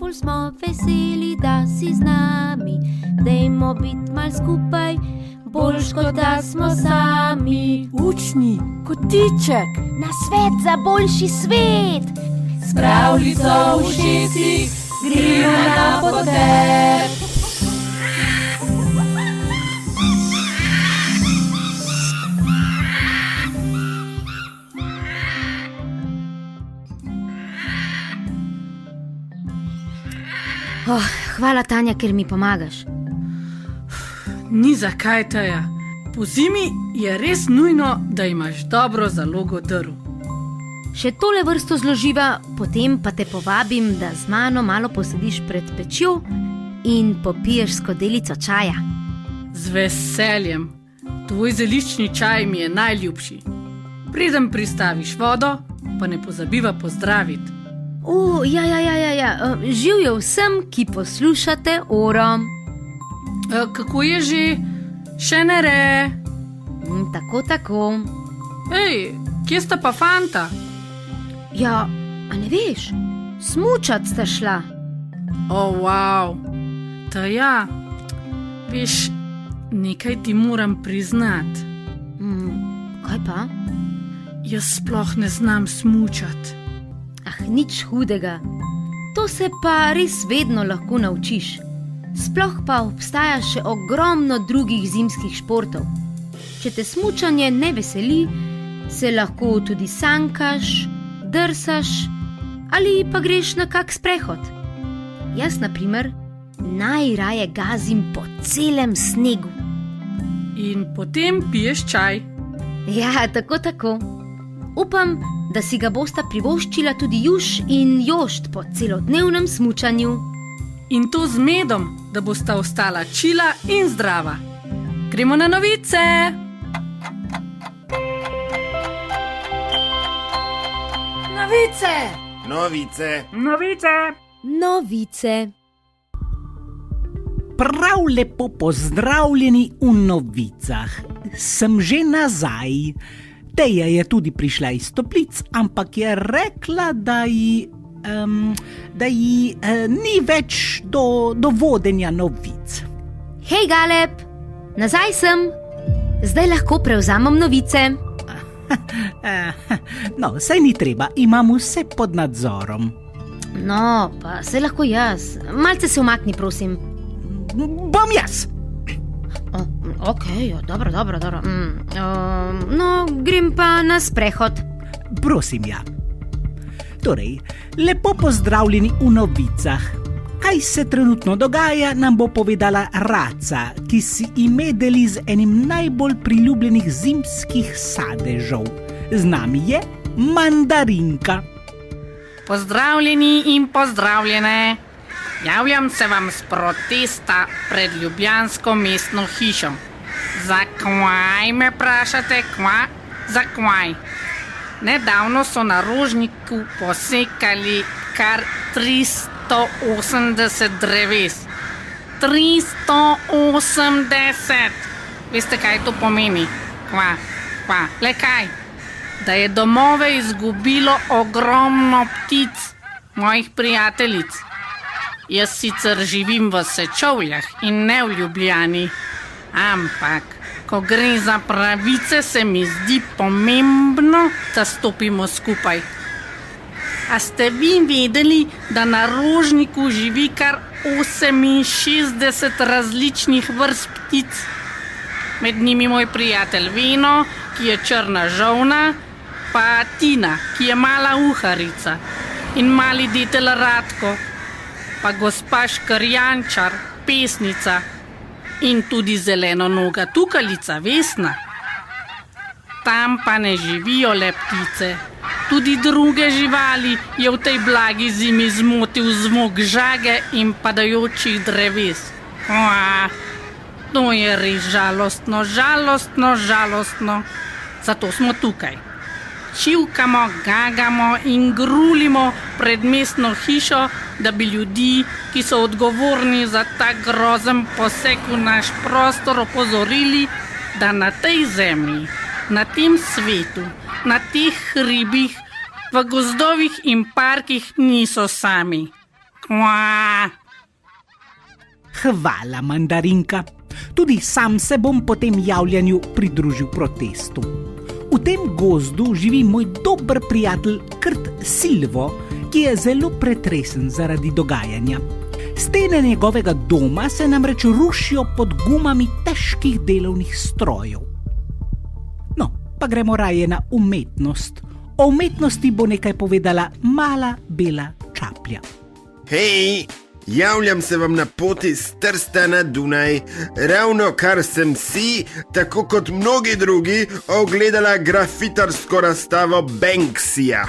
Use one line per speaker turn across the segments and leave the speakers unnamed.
bolj smo veseli, da si z nami. Dajmo biti mal skupaj, boljš kot da smo sami.
Učni kotiček,
Na svet za boljši svet.
s pravljico v ušesih, gremo na potep.
Hvala, Tanja, ker mi pomagaš.
Ni zakaj, Taja. Po zimi je res nujno, da imaš dobro zalogo drv.
Še tole vrsto zloživa, potem pa te povabim, da z mano malo posediš pred pečjo in popiješ skodelico čaja.
Z veseljem. Tvoj zeliščni čaj mi je najljubši. Preden pristaviš vodo, pa ne pozabiva pozdraviti.
Ja. Živjo vsem, ki poslušate Oro.
Kako je že? Še ne re.
Tako.
Ej, kje sta pa fanta?
Ja, a ne veš? Smučat sta šla.
Wow. Taja, veš, nekaj ti moram priznati.
Kaj pa?
Jaz sploh ne znam smučati.
Nič hudega. To se pa res vedno lahko naučiš. Sploh pa obstaja še ogromno drugih zimskih športov. Če te smučanje ne veseli, se lahko tudi sankaš, drsaš ali pa greš na kak sprehod. Jaz, na primer, najraje gazim po celem snegu.
In potem piješ čaj.
Ja, tako. Upam, da si ga bosta privoščila tudi Juš in Jošt po celodnevnem smučanju.
In to z medom, da bosta ostala čila in zdrava. Gremo na novice!
Novice.
Prav lepo pozdravljeni v novicah. Sem že nazaj. Teja je tudi prišla iz toplic, ampak je rekla, da ji ni več do vodenja novic.
Hej, Galeb, nazaj sem. Zdaj lahko prevzamem novice.
No, saj ni treba, imam vse pod nadzorom.
No, pa saj lahko jaz. Malce se umakni, prosim.
Bom jaz.
Okej, dobro. No, grem pa na sprehod.
Prosim, ja. Torej, lepo pozdravljeni v novicah. Kaj se trenutno dogaja, nam bo povedala Raca, ki si ime deli z enim najbolj priljubljenih zimskih sadežev. Z nami je mandarinka.
Pozdravljeni in pozdravljene. Javljam se vam z protesta pred ljubljansko mestno hišo. Zakaj me vprašate, kva? Zakaj? Nedavno so na Rožniku posekali kar 380 dreves. 380! Veste, kaj to pomeni? Kva? Le kaj? Da je domove izgubilo ogromno ptic, mojih prijateljic. Jaz sicer živim v Sečovljah in ne v Ljubljani, ampak ko gre za pravice, se mi zdi pomembno, da stopimo skupaj. A ste vi vedeli, da na Rožniku živi kar 68 različnih vrst ptic? Med njimi moj prijatelj Veno, ki je črna žolna, pa Tina, ki je mala uharica, in mali detel Radko, pa gospa Škrjančar, pesnica, in tudi zelenonoga tukalica Vesna. Tam pa ne živijo le ptice, tudi druge živali je v tej blagi zimi zmotil zmok žage in padajočih dreves. To je res žalostno. Zato smo tukaj. Čivkamo, gagamo in grulimo pred mestno hišo, da bi ljudi, ki so odgovorni za ta grozen poseg v naš prostor, opozorili, da na tej zemlji, na tem svetu, na teh hribih, v gozdovih in parkih niso sami. Kva.
Hvala, mandarinka. Tudi sam se bom po tem javljanju pridružil protestu. V tem gozdu živi moj dober prijatelj Krt Silvo, ki je zelo pretresen zaradi dogajanja. Stene njegovega doma se namreč rušijo pod gumami težkih delovnih strojev. No, pa gremo raje na umetnost. O umetnosti bo nekaj povedala mala bela čaplja.
Hej, javljam se vam na poti z Trsta na Dunaj. Ravno kar sem si, tako kot mnogi drugi, ogledala grafitarsko razstavo Banksija.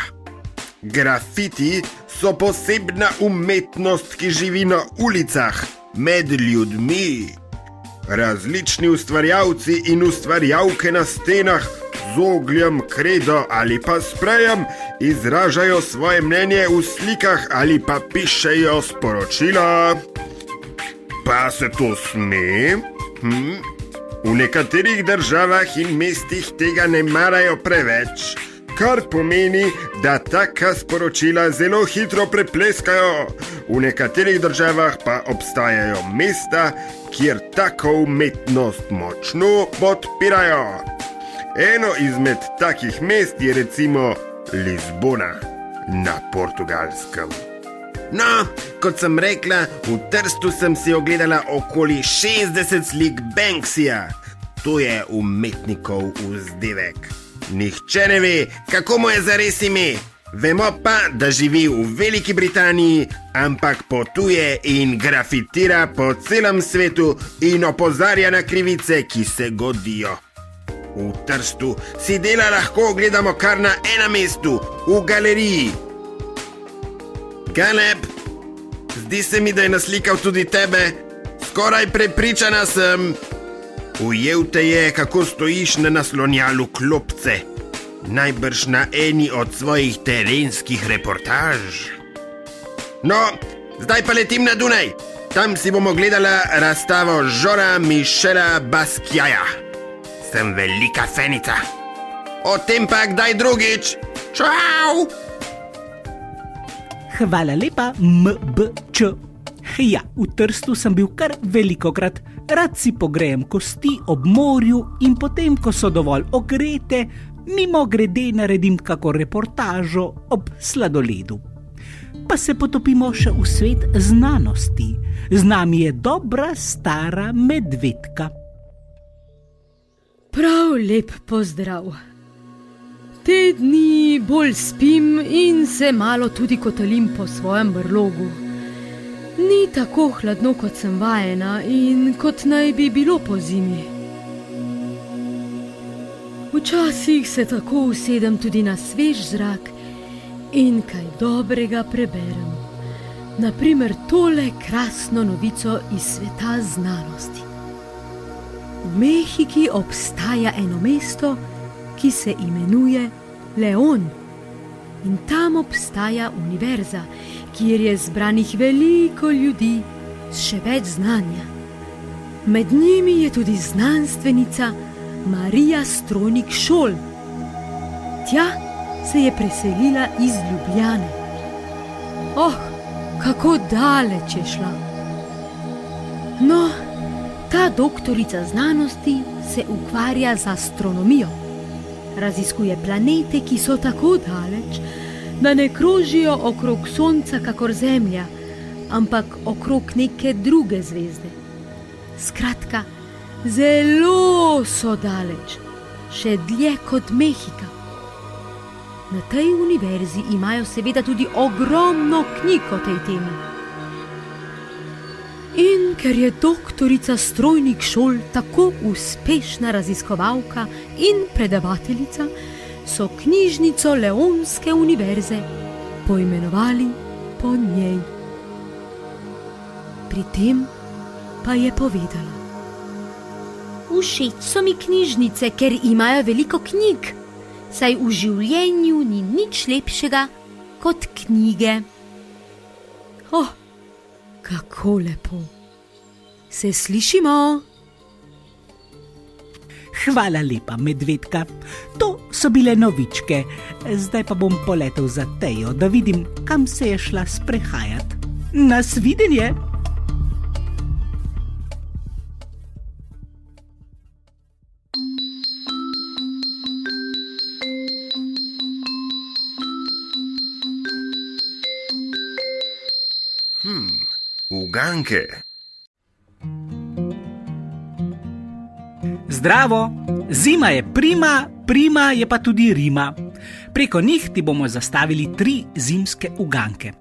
Grafiti so posebna umetnost, ki živi na ulicah, med ljudmi. Različni ustvarjalci in ustvarjalke na stenah z ogljem, kredo ali pa sprejem izražajo svoje mnenje v slikah ali pa pišejo sporočila. Pa se to sme? V nekaterih državah in mestih tega ne marajo preveč, kar pomeni, da taka sporočila zelo hitro prepleskajo. V nekaterih državah pa obstajajo mesta, kjer tako umetnost močno podpirajo. Eno izmed takih mest je recimo Lizbona na Portugalskem. No, kot sem rekla, v Trstu sem si ogledala okoli 60 slik Banksija. To je umetnikov vzdevek. Nihče ne ve, kako mu je zares ime. Vemo pa, da živi v Veliki Britaniji, ampak potuje in grafitira po celem svetu in opozarja na krivice, ki se godijo. V Trstu si dela lahko ogledamo kar na enem mestu, v galeriji. Kaleb, zdi se mi, da je naslikal tudi tebe. Skoraj prepričana sem. Ujel te je, kako stojiš na naslonjalu klopce. Najbrž na eni od svojih terenskih reportaž. No, zdaj pa letim na Dunaj. Tam si bomo gledala razstavo Jeana Michela Basquiata. Sem velika fenica. O tem pa kdaj drugič. Čau!
Hvala lepa, MBČ. Ja, v Trstu sem bil kar velikokrat. Rad si pogrejem kosti ob morju in potem, ko so dovolj ogrete, mimo grede naredim kako reportažo ob sladoledu. Pa se potopimo še v svet znanosti. Z nami je dobra stara medvedka.
Prav lep pozdrav. Te dni bolj spim in se malo tudi kotalim po svojem brlogu. Ni tako hladno, kot sem vajena in kot naj bi bilo po zimi. Včasih se tako usedem tudi na svež zrak in kaj dobrega preberem. Naprimer tole krasno novico iz sveta znanosti. V Mehiki obstaja eno mesto, ki se imenuje Leon. In tam obstaja univerza, kjer je zbranih veliko ljudi s še več znanja. Med njimi je tudi znanstvenica Marija Strojnik Šol. Tja se je preselila iz Ljubljane. Oh, kako daleč je šla. No, ta doktorica znanosti se ukvarja z astronomijo. Raziskuje planete, ki so tako daleč, da ne krožijo okrog Sonca kakor Zemlja, ampak okrog neke druge zvezde. Skratka, zelo so daleč, še dlje kot Mehika. Na tej univerzi imajo seveda tudi ogromno knjig o tej temi. In ker je doktorica Strojnik Šol tako uspešna raziskovalka in predavateljica, so knjižnico Leonske univerze poimenovali po njej. Pri tem pa je povedala: Všeč so mi knjižnice, ker imajo veliko knjig, saj v življenju ni nič lepšega kot knjige. Oh, kako lepo. Se slišimo?
Hvala lepa, medvedka. To so bile novičke. Zdaj pa bom poletel za Tejo, da vidim, kam se je šla sprehajati. Nasvidenje!
Uganke.
Zdravo! Zima je prima, prima je pa tudi rima. Preko njih ti bomo zastavili 3 zimske uganke.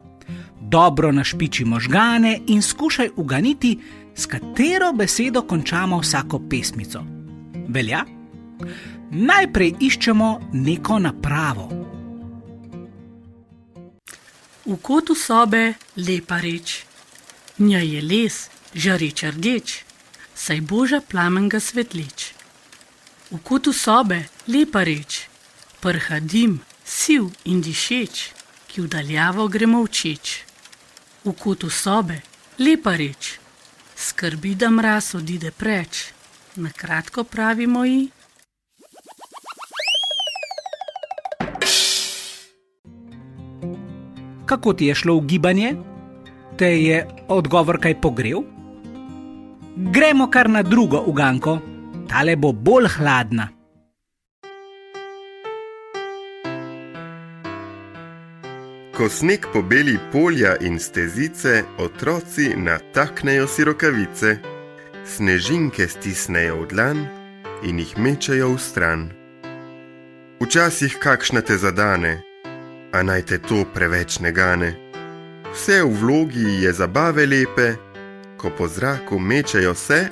Dobro našpiči možgane in skušaj uganiti, s katero besedo končamo vsako pesmico. Velja? Najprej iščemo neko napravo.
V kotu sobe lepa reč. V njej je les, žareč rdeč, saj boža plamen ga svetleč. V kotu sobe lepa reč, prha dim, siv in dišeč, ki v daljavo gre molčeč. V kotu sobe lepa reč, skrbi, da mraz odide preč, na kratko pravimo ji.
Kako ti je šlo v gibanje? Te je odgovor kaj pogrel? Gremo kar na drugo uganko. Tale bo bolj hladna.
Ko sneg pobeli polja in stezice, otroci nataknejo si rokavice. Snežinke stisnejo v dlan in jih mečejo v stran. Včasih kakšna te zadane, a naj te to preveč ne gane. Vse v vlogi je zabave lepe, ko po zraku mečejo se.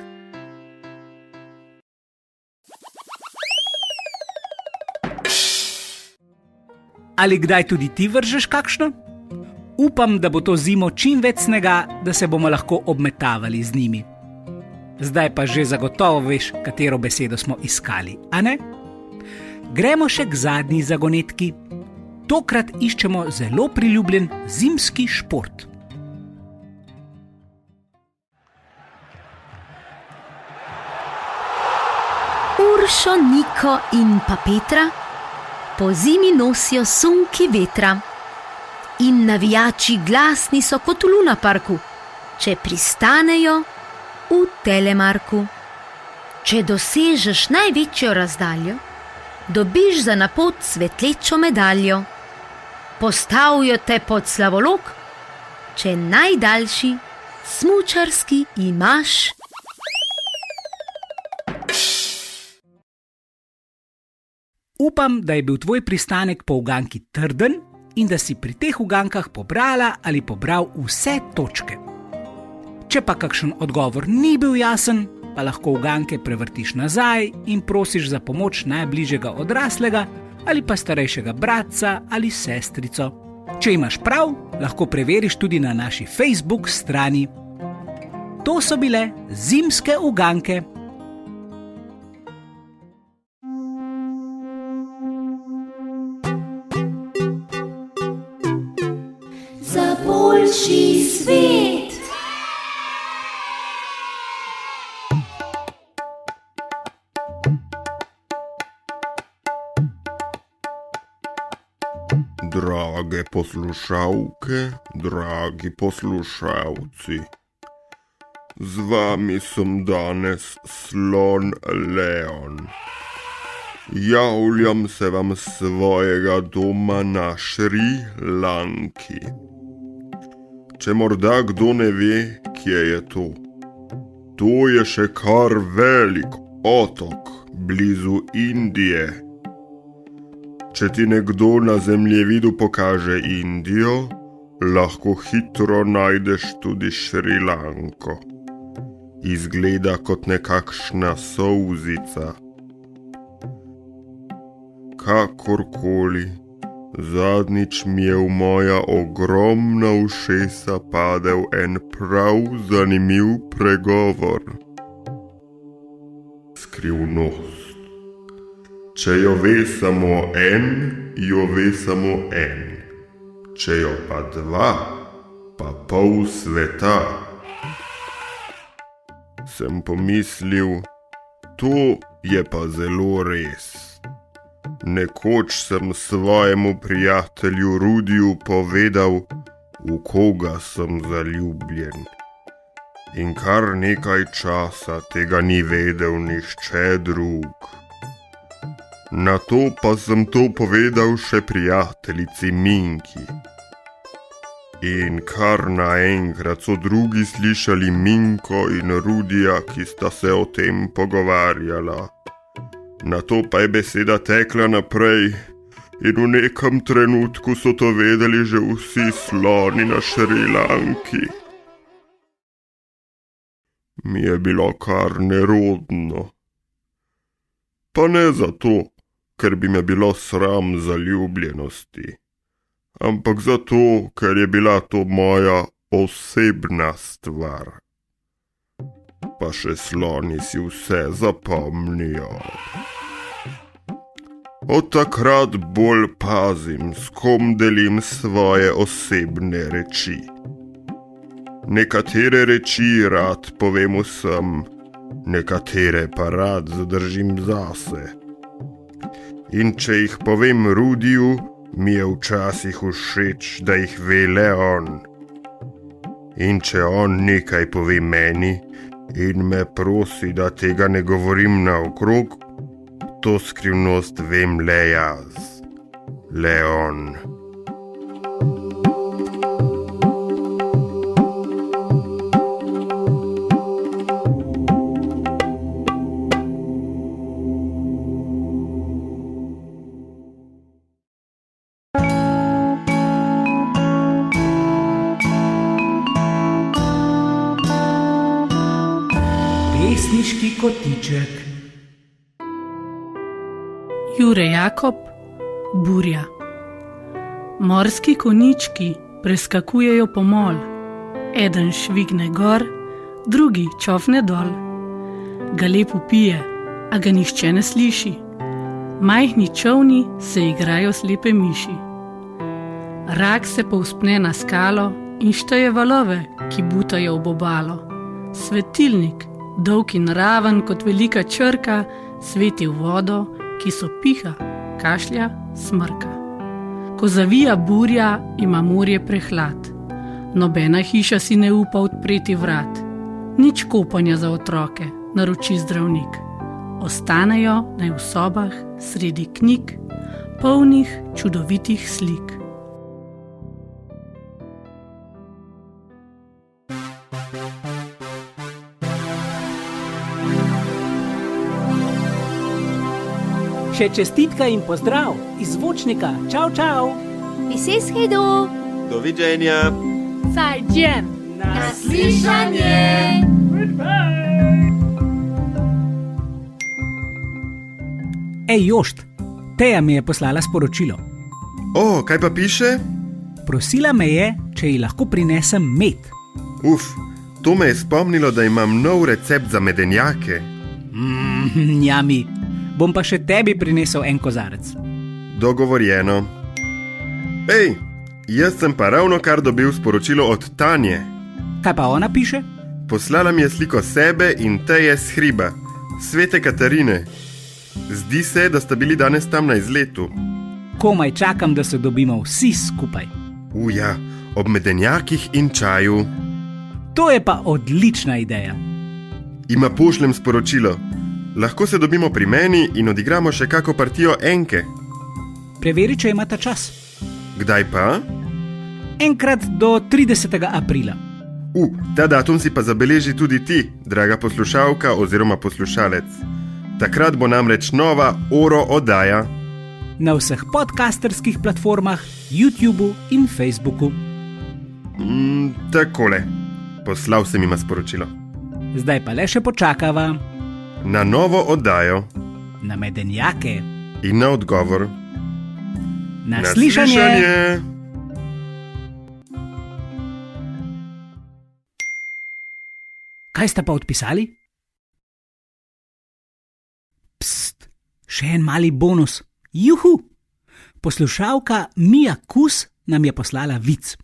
Ali kdaj tudi ti vržeš kakšno? Upam, da bo to zimo čim več snega, da se bomo lahko obmetavali z njimi. Zdaj pa že zagotovo veš, katero besedo smo iskali, a ne? Gremo še k zadnji zagonetki. Tokrat iščemo zelo priljubljen zimski šport.
Uršo, Niko in pa Petra po zimi nosijo sunki vetra. In navijači glasni so kot v lunaparku, če pristanejo v telemarku. Če dosežeš največjo razdaljo, dobiš za napot svetlečo medaljo. Postavijo te pod slavolok, če najdaljši smučarski imaš.
Upam, da je bil tvoj pristanek po uganki trden in da si pri teh ugankah pobrala ali pobral vse točke. Če pa kakšen odgovor ni bil jasen, pa lahko uganke prevrtiš nazaj in prosiš za pomoč najbližjega odraslega ali pa starejšega bratca ali sestrico. Če imaš prav, lahko preveriš tudi na naši Facebook strani. To so bile zimske uganke.
Za boljši svet.
Drage poslušalke, dragi poslušalci, z vami sem danes slon Leon. Javljam se vam s svojega doma na Šri Lanki. Če morda kdo ne ve, kje je to. To je še kar velik otok blizu Indije. Če ti nekdo na zemljevidu pokaže Indijo, lahko hitro najdeš tudi Šri Lanko. Izgleda kot nekakšna solzica. Kakorkoli, zadnjič mi je v moja ogromna ušesa padel en prav zanimiv pregovor. Skrivnost. Če jo ve samo en, jo ve samo en. Če jo pa dva, pa pol sveta. Sem pomislil, to je pa zelo res. Nekoč sem svojemu prijatelju Rudiju povedal, v koga sem zaljubljen. In kar nekaj časa tega ni vedel nihče drug. Nato pa sem to povedal še prijateljici Minki. In kar naenkrat so drugi slišali Minko in Rudija, ki sta se o tem pogovarjala. Nato pa je beseda tekla naprej in v nekem trenutku so to vedeli že vsi sloni na Šrilanki. Mi je bilo kar nerodno. Pa ne zato, ker bi me bilo sram zaljubljenosti, ampak zato, ker je bila to moja osebna stvar. Pa še sloni si vse zapomnijo. Od takrat bolj pazim, s kom delim svoje osebne reči. Nekatere reči rad povem vsem, nekatere pa rad zadržim zase. In če jih povem Rudiju, mi je včasih všeč, da jih ve le on. In če on nekaj pove meni in me prosi, da tega ne govorim naokrog, to skrivnost vem le jaz, le on.
Pesniški kotiček.
Jure Jakob, Burja. Morski konjički preskakujejo pomol. Eden švigne gor, drugi čofne dol. Galeb vpije, a ga nihče ne sliši. Majhni čolni se igrajo slepe miši. Rak se povzpne na skalo in šteje valove, ki butajo ob obalo. Svetilnik, dolg in raven kot velika črka, sveti v vodo, ki so piha, kašlja, smrka. Ko zavija burja, ima morje prehlad. Nobena hiša si ne upa odpreti vrat. Nič kopanja za otroke, naroči zdravnik. Ostanejo naj v sobah sredi knjig, polnih čudovitih slik.
Še čestitka in pozdrav iz zvočnika. Čau, čau.
Piseskedo!
Doviđenja.
Zajđen!
Naslišanje!
Ej, Jošt, Teja mi je poslala sporočilo.
O, kaj pa piše?
Prosila me je, če ji lahko prinesem med.
To me je spomnilo, da imam nov recept za medenjake.
Njami. Bom pa še tebi prinesel en kozarec.
Dogovorjeno. Ej, jaz sem pa ravno kar dobil sporočilo od Tanje.
Kaj pa ona piše?
Poslala mi je sliko sebe in Teje s hriba, Svete Katarine. Zdi se, da sta bili danes tam na izletu.
Komaj čakam, da se dobimo vsi skupaj.
Ja, ob medenjakih in čaju.
To je pa odlična ideja.
Ima pošljem sporočilo. Lahko se dobimo pri meni in odigramo še kako partijo enke.
Preveri, če imata čas.
Kdaj pa?
Enkrat do 30. aprila.
Ta datum si pa zabeleži tudi ti, draga poslušalka oziroma poslušalec. Takrat bo namreč nova Oro oddaja.
Na vseh podcasterskih platformah, YouTubeu in Facebooku.
Takole. Poslal sem jima sporočilo.
Zdaj pa le še počakava.
Na novo oddajo.
Na medenjake.
In na odgovor.
Naslišanje! Kaj sta pa odpisali? Pst, še en mali bonus. Juhu! Poslušalka Mija Kus nam je poslala vic.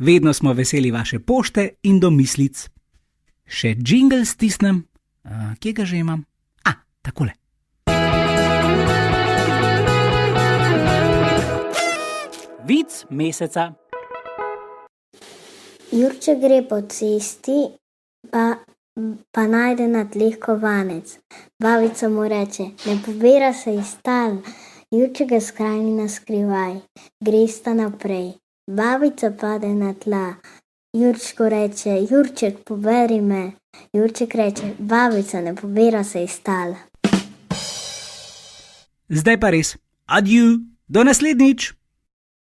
Vedno smo veseli vaše pošte in domislic. Še džingl stisnem. Kje ga že imam? Takole. Vic meseca.
Jurček gre po cesti, pa najde na tleh kovanec. Babica mu reče: ne pobira se iz tal. Jurček ga skrajni na skrivaj. Gresta naprej. Babica pade na tla. Jurčku reče: Jurček, poberi me. Jurček reče: babica, ne pobira se iz tal.
Zdaj pa res. Adju, do naslednjič.